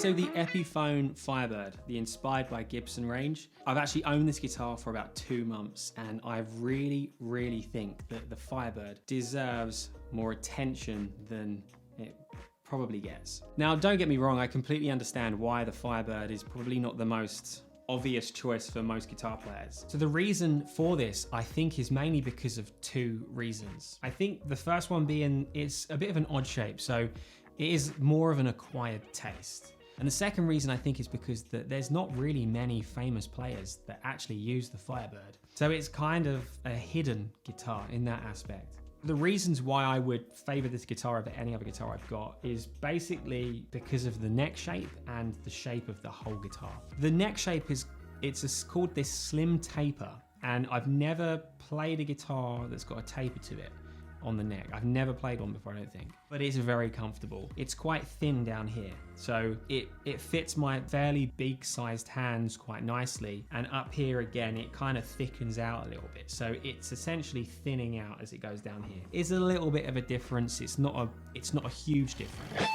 So the Epiphone Firebird, the inspired by Gibson range. I've actually owned this guitar for about 2 months, and I really think that the Firebird deserves more attention than it probably gets. Now, don't get me wrong, I completely understand why the Firebird is probably not the most obvious choice for most guitar players. So the reason for this, I think, is mainly because of 2 reasons. I think the first one being it's a bit of an odd shape, so it is more of an acquired taste. And the second reason, I think, is because there's not really many famous players that actually use the Firebird. So it's kind of a hidden guitar in that aspect. The reasons why I would favor this guitar over any other guitar I've got is basically because of the neck shape and the shape of the whole guitar. The neck shape it's called this slim taper, and I've never played a guitar that's got a taper to it on the neck. I've never played one before, I don't think, but it's very comfortable. It's quite thin down here, so it fits my fairly big sized hands quite nicely, and up here again it kind of thickens out a little bit, so it's essentially thinning out as it goes down here. It's a little bit of a difference. It's not a huge difference.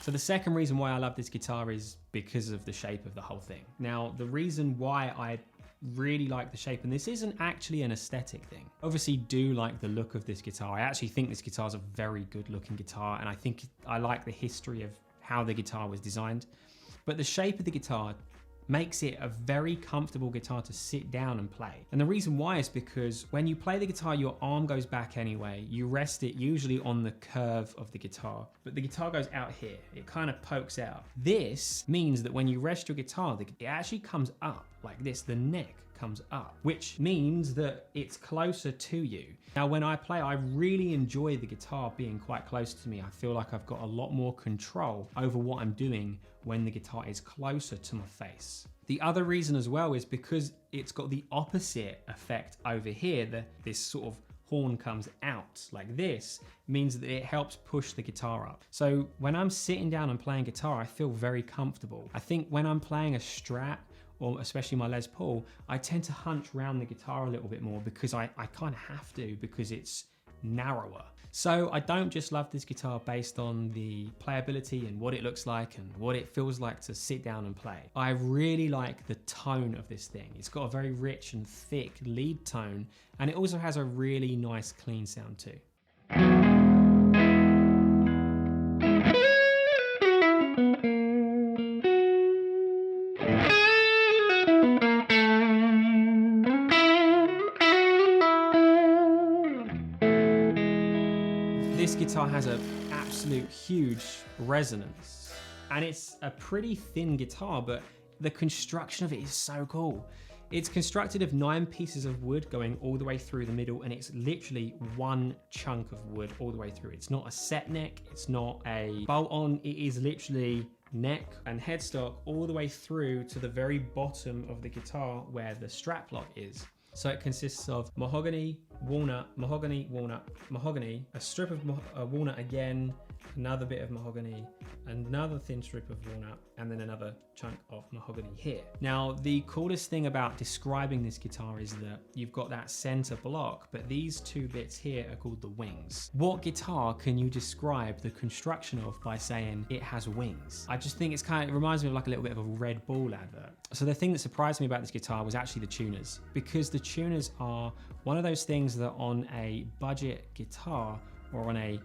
So the second reason why I love this guitar is because of the shape of the whole thing. Now, the reason why I really like the shape, and this isn't actually an aesthetic thing. Obviously do like the look of this guitar. I actually think this guitar is a very good looking guitar, and I think I like the history of how the guitar was designed. But the shape of the guitar makes it a very comfortable guitar to sit down and play. And the reason why is because when you play the guitar, your arm goes back anyway. You rest it usually on the curve of the guitar, but the guitar goes out here. It kind of pokes out. This means that when you rest your guitar, it actually comes up like this. The neck comes up, which means that it's closer to you. Now, when I play, I really enjoy the guitar being quite close to me. I feel like I've got a lot more control over what I'm doing when the guitar is closer to my face. The other reason as well is because it's got the opposite effect over here. This sort of horn comes out like this, means that it helps push the guitar up. So when I'm sitting down and playing guitar, I feel very comfortable. I think when I'm playing a Strat, or especially my Les Paul, I tend to hunch around the guitar a little bit more because I kind of have to, because it's narrower. So I don't just love this guitar based on the playability and what it looks like and what it feels like to sit down and play. I really like the tone of this thing. It's got a very rich and thick lead tone, and it also has a really nice clean sound too. This guitar has an absolute huge resonance, and it's a pretty thin guitar, but the construction of it is so cool. It's constructed of 9 pieces of wood going all the way through the middle, and it's literally one chunk of wood all the way through. It's not a set neck, it's not a bolt on, it is literally neck and headstock all the way through to the very bottom of the guitar where the strap lock is. So it consists of mahogany, walnut, mahogany, walnut, mahogany, a strip of walnut again, another bit of mahogany, another thin strip of walnut, and then another chunk of mahogany here. Now, the coolest thing about describing this guitar is that you've got that center block, but these 2 bits here are called the wings. What guitar can you describe the construction of by saying it has wings? I just think it reminds me of like a little bit of a Red Bull advert. So the thing that surprised me about this guitar was actually the tuners, because the tuners are one of those things that on a budget guitar or on a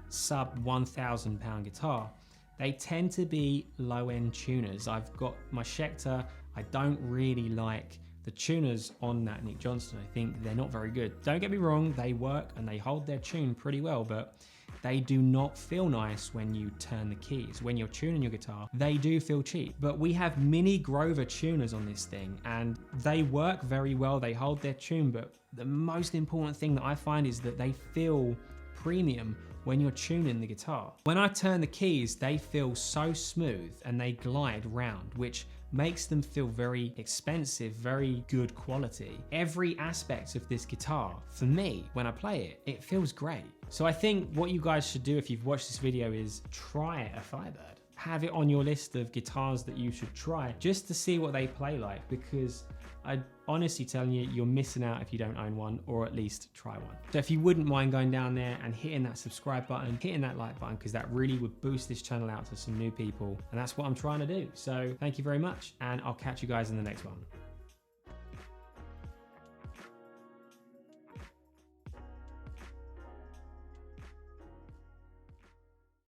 sub £1,000 guitar, they tend to be low-end tuners. I've got my Schecter. I don't really like the tuners on that Nick Johnston. I think they're not very good. Don't get me wrong, they work and they hold their tune pretty well, but they do not feel nice when you turn the keys. When you're tuning your guitar, they do feel cheap. But we have mini Grover tuners on this thing and they work very well. They hold their tune, but the most important thing that I find is that they feel premium when you're tuning the guitar. When I turn the keys, they feel so smooth and they glide round, which makes them feel very expensive, very good quality. Every aspect of this guitar, for me, when I play it, it feels great. So I think what you guys should do if you've watched this video is try a Firebird. Have it on your list of guitars that you should try just to see what they play like, because I honestly telling you, you're missing out if you don't own one, or at least try one. So if you wouldn't mind going down there and hitting that subscribe button, hitting that like button, because that really would boost this channel out to some new people. And that's what I'm trying to do. So thank you very much, and I'll catch you guys in the next one.